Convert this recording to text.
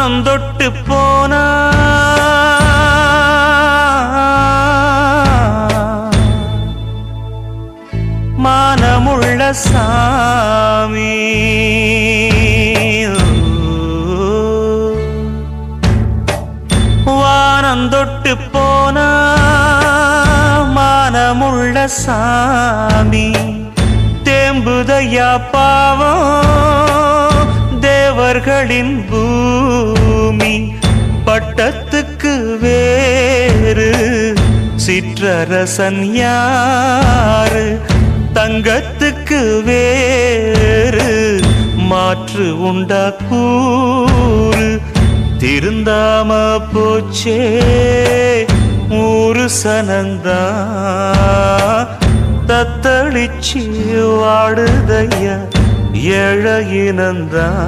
வானம் தொட்டு போனா மானமுள்ள சாமி வானம் தொட்டு போனா மானமுள்ள சாமி தேம்புதையா பாவம் தேவர்களின் பூமி பட்டத்துக்கு வேறு சிற்றரசன் யாரு தங்கத்துக்கு வேறு மாற்று உண்டா கூறு திருந்தாம போச்சே ஊரு சனந்தா தத்தளிச்சு வாடுதையா ஏழையினந்தான்